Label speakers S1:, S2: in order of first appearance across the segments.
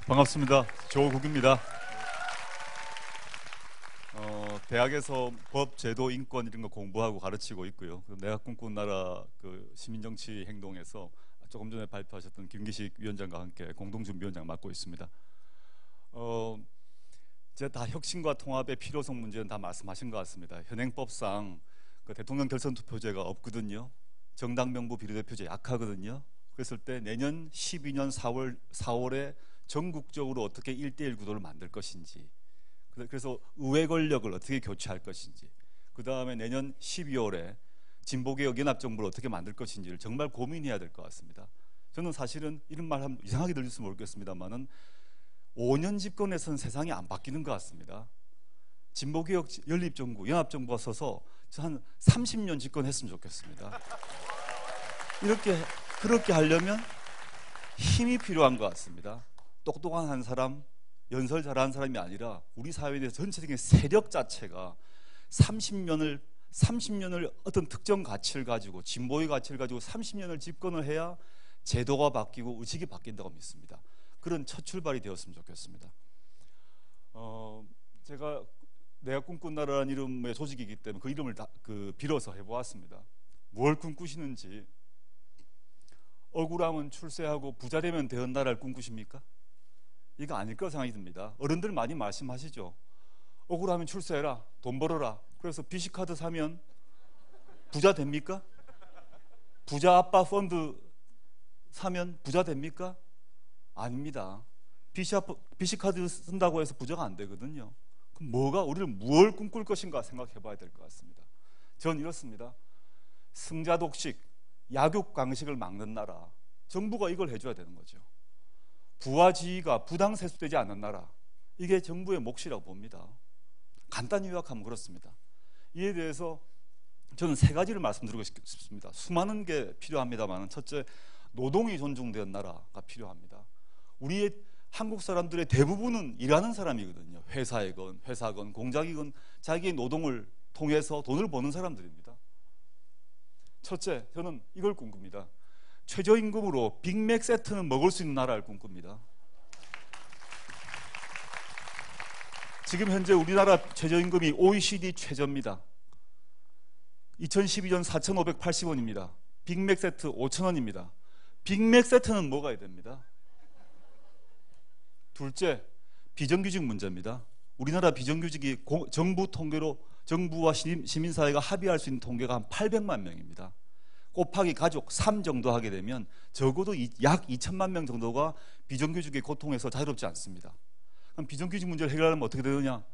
S1: 반갑습니다. 조국입니다. 대학에서 법, 제도, 인권 이런 거 공부하고 가르치고 있고요. 내가 꿈꾼 나라 시민정치 행동에서 조금 전에 발표하셨던 김기식 위원장과 함께 공동준비위원장 맡고 있습니다. 이제 다 혁신과 통합의 필요성 문제는 다 말씀하신 것 같습니다. 현행법상 대통령 결선 투표제가 없거든요. 정당 명부 비례대표제 약하거든요. 그랬을 때 내년 12년 4월에 전국적으로 어떻게 1대1 구도를 만들 것인지, 그래서 의회 권력을 어떻게 교체할 것인지, 그 다음에 내년 12월에 진보개혁 연합정부를 어떻게 만들 것인지를 정말 고민해야 될 것 같습니다. 저는 사실은 이런 말 하면 이상하게 들릴지 모르겠습니다만은 5년 집권에서는 세상이 안 바뀌는 것 같습니다. 진보개혁 연립정부, 연합정부가 서서 한 30년 집권했으면 좋겠습니다. 그렇게 하려면 힘이 필요한 것 같습니다. 똑똑한 한 사람, 연설 잘하는 사람이 아니라 우리 사회에 대해서 전체적인 세력 자체가 30년을 어떤 특정 가치를 가지고, 진보의 가치를 가지고 30년을 집권을 해야 제도가 바뀌고 의식이 바뀐다고 믿습니다. 그런 첫 출발이 되었으면 좋겠습니다. 제가 내가 꿈꾼 나라라는 이름의 조직이기 때문에 그 이름을 빌어서 해보았습니다. 뭘 꿈꾸시는지. 억울하면 출세하고 부자 되면 되는 나라를 꿈꾸십니까? 이거 아닐 거라 생각이 듭니다. 어른들 많이 말씀하시죠. 억울하면 출세해라, 돈 벌어라. 그래서 비시카드 사면 부자 됩니까? 부자 아빠 펀드 사면 부자 됩니까? 아닙니다. 비시카드 쓴다고 해서 부자가 안 되거든요. 그럼 우리를 뭘 꿈꿀 것인가 생각해 봐야 될 것 같습니다. 전 이렇습니다. 승자 독식, 약육 강식을 막는 나라, 정부가 이걸 해줘야 되는 거죠. 부와 지위가 부당 세수되지 않는 나라, 이게 정부의 몫이라고 봅니다. 간단히 요약하면 그렇습니다. 이에 대해서 저는 세 가지를 말씀드리고 싶습니다. 수많은 게 필요합니다만, 첫째, 노동이 존중되는 나라가 필요합니다. 우리의 한국 사람들의 대부분은 일하는 사람이거든요. 회사건 공장이건 자기의 노동을 통해서 돈을 버는 사람들입니다. 첫째, 저는 이걸 꿈꿉니다. 최저임금으로 빅맥 세트는 먹을 수 있는 나라를 꿈꿉니다. 지금 현재 우리나라 최저임금이 OECD 최저입니다. 2012년 4,580원입니다. 빅맥 세트 5,000원입니다. 빅맥 세트는 먹어야 됩니다. 둘째, 비정규직 문제입니다. 우리나라 비정규직이 정부와 시민사회가 합의할 수 있는 통계가 한 800만 명입니다. 곱하기 가족 3 정도 하게 되면 적어도 약 2천만 명 정도가 비정규직의 고통에서 자유롭지 않습니다. 그럼 비정규직 문제를 해결하려면 어떻게 되느냐?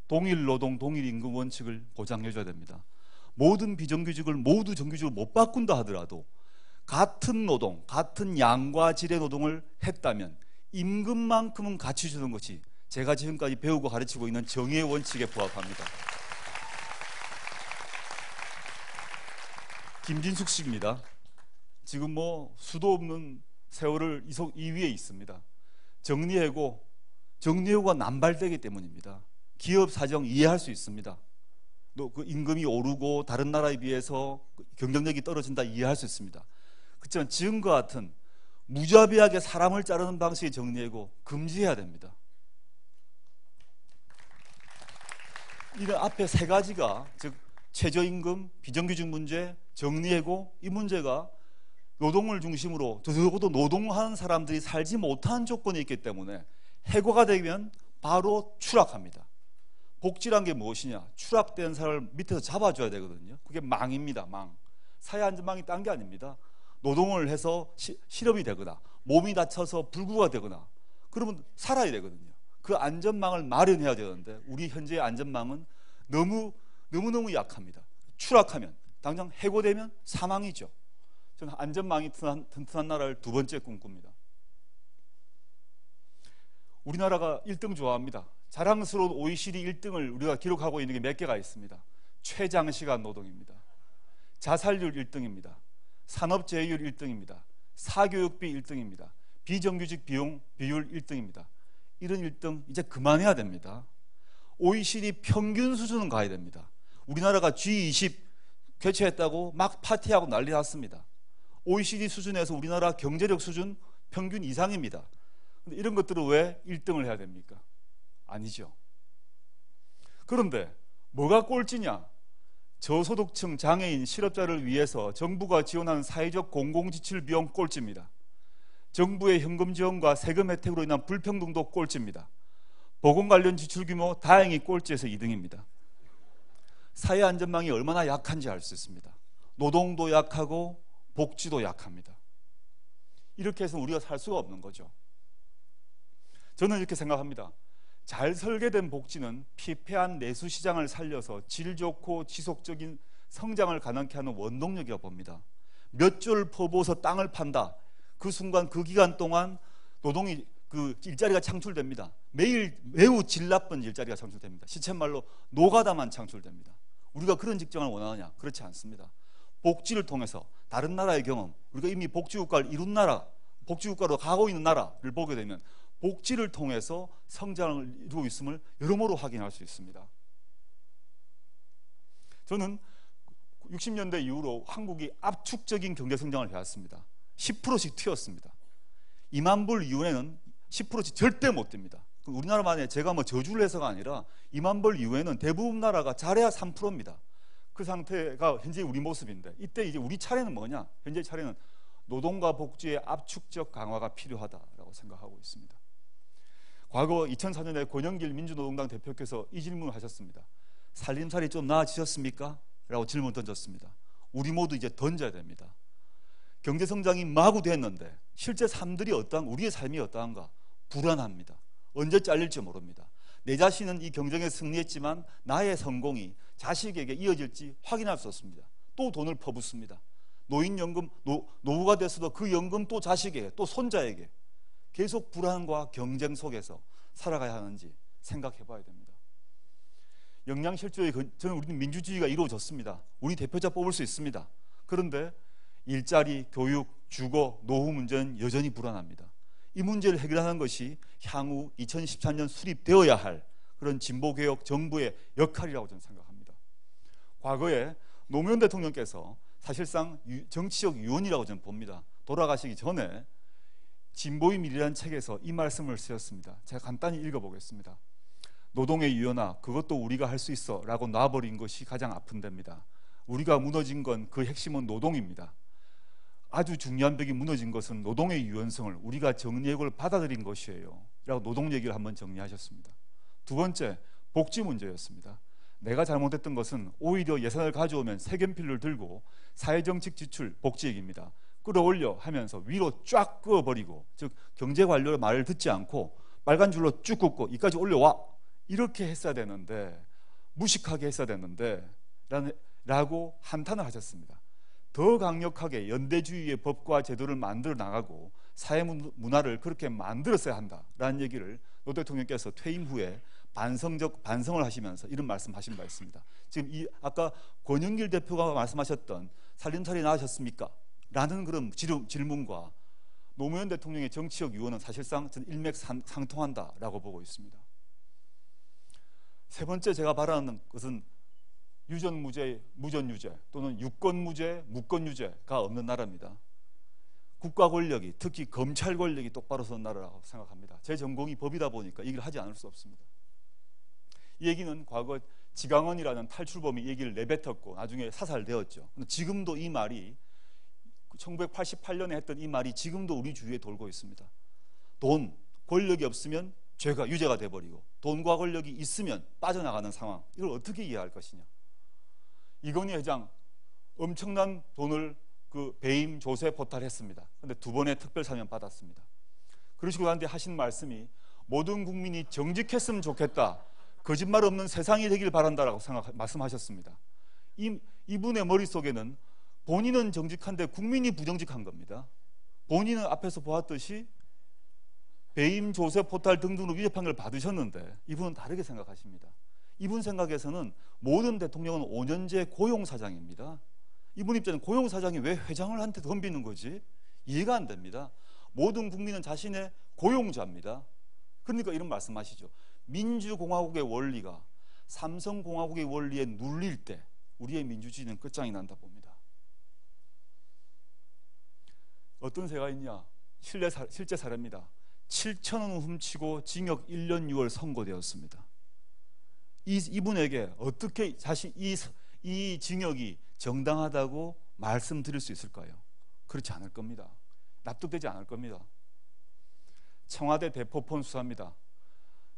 S1: 동일 노동, 동일 임금 원칙을 보장해 줘야 됩니다. 모든 비정규직을 모두 정규직으로 못 바꾼다 하더라도 같은 노동, 같은 양과 질의 노동을 했다면 임금만큼은 같이 주는 것이 제가 지금까지 배우고 가르치고 있는 정의의 원칙에 부합합니다. 김진숙 씨입니다. 지금 수도 없는 세월을 이 위에 있습니다. 정리해고가 남발되기 때문입니다. 기업 사정 이해할 수 있습니다. 그 임금이 오르고 다른 나라에 비해서 경쟁력이 떨어진다 이해할 수 있습니다. 그렇지만 지금과 같은 무자비하게 사람을 자르는 방식의 정리해고 금지해야 됩니다. 이런 앞에 세 가지가, 즉 최저임금, 비정규직 문제, 정리해고, 이 문제가 노동을 중심으로 적어도 노동하는 사람들이 살지 못하는 조건이 있기 때문에 해고가 되면 바로 추락합니다. 복지란 게 무엇이냐? 추락된 사람을 밑에서 잡아줘야 되거든요. 그게 망입니다. 망. 사회안전망이 딴 게 아닙니다. 노동을 해서 실업이 되거나 몸이 다쳐서 불구가 되거나 그러면 살아야 되거든요. 그 안전망을 마련해야 되는데 우리 현재의 안전망은 너무너무 약합니다. 추락하면, 당장 해고되면 사망이죠. 저는 안전망이 튼튼한 나라를 두 번째 꿈꿉니다. 우리나라가 1등 좋아합니다. 자랑스러운 OECD 1등을 우리가 기록하고 있는 게 몇 개가 있습니다. 최장시간 노동입니다. 자살률 1등입니다. 산업재해율 1등입니다. 사교육비 1등입니다. 비정규직 비용 비율 1등입니다. 이런 1등 이제 그만해야 됩니다. OECD 평균 수준은 가야 됩니다. 우리나라가 G20 개최했다고 막 파티하고 난리 났습니다. OECD 수준에서 우리나라 경제력 수준 평균 이상입니다. 근데 이런 것들은 왜 1등을 해야 됩니까? 아니죠. 그런데 뭐가 꼴찌냐? 저소득층, 장애인, 실업자를 위해서 정부가 지원하는 사회적 공공지출 비용 꼴찌입니다. 정부의 현금 지원과 세금 혜택으로 인한 불평등도 꼴찌입니다. 보건 관련 지출 규모 다행히 꼴찌에서 2등입니다. 사회 안전망이 얼마나 약한지 알 수 있습니다. 노동도 약하고 복지도 약합니다. 이렇게 해서 우리가 살 수가 없는 거죠. 저는 이렇게 생각합니다. 잘 설계된 복지는 피폐한 내수 시장을 살려서 질 좋고 지속적인 성장을 가능케 하는 원동력이라고 봅니다. 몇 조를 퍼부어서 땅을 판다. 그 순간 그 기간 동안 노동이 일자리가 창출됩니다. 매일 매우 질 나쁜 일자리가 창출됩니다. 시쳇말로 노가다만 창출됩니다. 우리가 그런 직장을 원하느냐? 그렇지 않습니다. 복지를 통해서 다른 나라의 경험, 우리가 이미 복지국가를 이룬 나라, 복지국가로 가고 있는 나라를 보게 되면 복지를 통해서 성장을 이루고 있음을 여러모로 확인할 수 있습니다. 저는 60년대 이후로 한국이 압축적인 경제 성장을 해왔습니다. 10%씩 튀었습니다. 2만 불 이후에는 10%씩 절대 못 됩니다. 우리나라만에 제가 저주를 해서가 아니라 2만 불 이후에는 대부분 나라가 잘해야 3%입니다. 그 상태가 현재 우리 모습인데, 이때 이제 우리 차례는 뭐냐? 현재 차례는 노동과 복지의 압축적 강화가 필요하다라고 생각하고 있습니다. 과거 2004년에 권영길 민주노동당 대표께서 이 질문을 하셨습니다. 살림살이 좀 나아지셨습니까? 라고 질문 던졌습니다. 우리 모두 이제 던져야 됩니다. 경제성장이 마구 됐는데 실제 삶들이 우리의 삶이 어떠한가? 불안합니다. 언제 잘릴지 모릅니다. 내 자신은 이 경쟁에 승리했지만 나의 성공이 자식에게 이어질지 확인할 수 없습니다. 또 돈을 퍼붓습니다. 노인연금, 노후가 됐어도 그 연금 또 자식에게, 또 손자에게 계속 불안과 경쟁 속에서 살아가야 하는지 생각해 봐야 됩니다. 영양실조의 저는 우리는 민주주의가 이루어졌습니다. 우리 대표자 뽑을 수 있습니다. 그런데 일자리, 교육, 주거, 노후 문제는 여전히 불안합니다. 이 문제를 해결하는 것이 향후 2014년 수립되어야 할 그런 진보개혁 정부의 역할이라고 저는 생각합니다. 과거에 노무현 대통령께서 사실상 정치적 유언이라고 저는 봅니다. 돌아가시기 전에 진보의 미래라는 책에서 이 말씀을 쓰셨습니다. 제가 간단히 읽어보겠습니다. 노동의 유연아, 그것도 우리가 할 수 있어 라고 놔버린 것이 가장 아픈 데입니다. 우리가 무너진 건 그 핵심은 노동입니다. 아주 중요한 벽이 무너진 것은 노동의 유연성을 우리가 정리해고를 받아들인 것이에요 라고 노동 얘기를 한번 정리하셨습니다. 두 번째, 복지 문제였습니다. 내가 잘못했던 것은 오히려 예산을 가져오면 색연필을 들고 사회정책 지출, 복지 얘기입니다. 끌어올려 하면서 위로 쫙 그어버리고, 즉 경제관료의 말을 듣지 않고 빨간 줄로 쭉 긋고 이까지 올려와, 이렇게 했어야 되는데, 무식하게 했어야 되는데 라고 한탄을 하셨습니다. 더 강력하게 연대주의의 법과 제도를 만들어 나가고 사회 문화를 그렇게 만들었어야 한다라는 얘기를 노 대통령께서 퇴임 후에 반성을 하시면서 이런 말씀하신 바 있습니다. 지금 아까 권영길 대표가 말씀하셨던 살림살이 나으셨습니까? 라는 그런 질문과 노무현 대통령의 정치적 유언은 사실상 일맥상통한다라고 보고 있습니다. 세 번째 제가 바라는 것은 유전무죄, 무전유죄 또는 유권무죄, 무권유죄가 없는 나라입니다. 국가 권력이, 특히 검찰 권력이 똑바로 선 나라라고 생각합니다. 제 전공이 법이다 보니까 이 얘기를 하지 않을 수 없습니다. 이 얘기는 과거 지강원이라는 탈출범이 얘기를 내뱉었고 나중에 사살되었죠. 근데 지금도 이 말이 1988년에 했던 이 말이 지금도 우리 주위에 돌고 있습니다. 돈, 권력이 없으면 죄가 유죄가 돼버리고 돈과 권력이 있으면 빠져나가는 상황, 이걸 어떻게 이해할 것이냐. 이건희 회장 엄청난 돈을 배임, 조세, 포탈했습니다. 그런데 2번의 특별 사면 받았습니다. 그러시고 나한테 하신 말씀이 모든 국민이 정직했으면 좋겠다, 거짓말 없는 세상이 되길 바란다라고 말씀하셨습니다. 이분의 머릿속에는 본인은 정직한데 국민이 부정직한 겁니다. 본인은 앞에서 보았듯이 배임, 조세, 포탈 등등으로 유죄 판결을 받으셨는데 이분은 다르게 생각하십니다. 이분 생각에서는 모든 대통령은 5년제 고용사장입니다. 이분 입장에는 고용사장이 왜 회장을 한테 덤비는 거지? 이해가 안 됩니다. 모든 국민은 자신의 고용자입니다. 그러니까 이런 말씀하시죠. 민주공화국의 원리가 삼성공화국의 원리에 눌릴 때 우리의 민주주의는 끝장이 난다 봅니다. 어떤 새가 있냐? 실제 사례입니다. 7천원 훔치고 징역 1년 6월 선고되었습니다. 이분에게 어떻게 사실 이 징역이 정당하다고 말씀드릴 수 있을까요? 그렇지 않을 겁니다. 납득되지 않을 겁니다. 청와대 대포폰 수사입니다.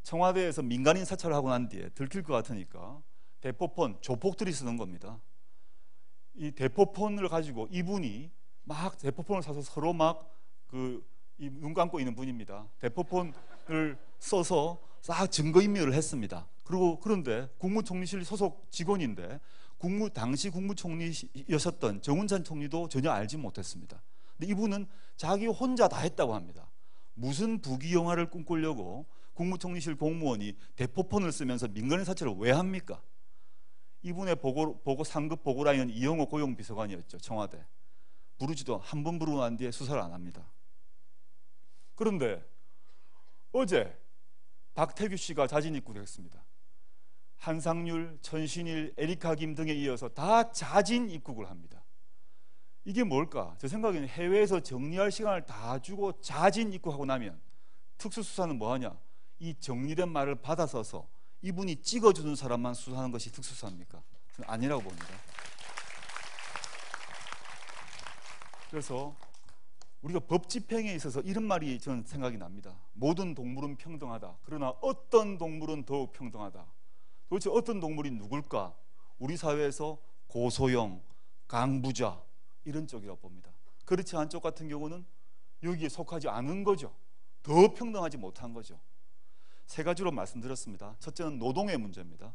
S1: 청와대에서 민간인 사찰을 하고 난 뒤에 들킬 것 같으니까 대포폰, 조폭들이 쓰는 겁니다. 이 대포폰을 가지고 이분이 막 대포폰을 사서 서로 막 눈 감고 있는 분입니다. 대포폰을 써서 싹 증거인멸을 했습니다. 그런데 국무총리실 소속 직원인데 당시 국무총리였었던 정운찬 총리도 전혀 알지 못했습니다. 근데 이분은 자기 혼자 다 했다고 합니다. 무슨 부귀영화를 꿈꾸려고 국무총리실 공무원이 대포폰을 쓰면서 민간인 사찰을 왜 합니까? 이분의 상급 보고라인은 이영호 고용비서관이었죠. 청와대. 한 번 부르고 난 뒤에 수사를 안 합니다. 그런데 어제 박태규 씨가 자진 입국했습니다. 한상률, 천신일, 에리카 김 등에 이어서 다 자진 입국을 합니다. 이게 뭘까? 제 생각에는 해외에서 정리할 시간을 다 주고 자진 입국하고 나면 특수수사는 뭐하냐? 이 정리된 말을 받아 써서 이분이 찍어주는 사람만 수사하는 것이 특수수사입니까? 저는 아니라고 봅니다. 그래서 우리가 법 집행에 있어서 이런 말이 저는 생각이 납니다. 모든 동물은 평등하다. 그러나 어떤 동물은 더욱 평등하다. 도대체 어떤 동물이 누굴까? 우리 사회에서 고소형, 강부자 이런 쪽이라고 봅니다. 그렇지 않은 쪽 같은 경우는 여기에 속하지 않은 거죠. 더 평등하지 못한 거죠. 세 가지로 말씀드렸습니다. 첫째는 노동의 문제입니다.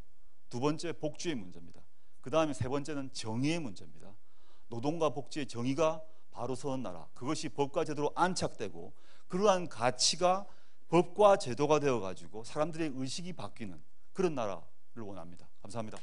S1: 두 번째 복지의 문제입니다. 그 다음에 세 번째는 정의의 문제입니다. 노동과 복지의 정의가 바로 서는 나라, 그것이 법과 제도로 안착되고 그러한 가치가 법과 제도가 되어가지고 사람들의 의식이 바뀌는 그런 나라를 원합니다. 감사합니다.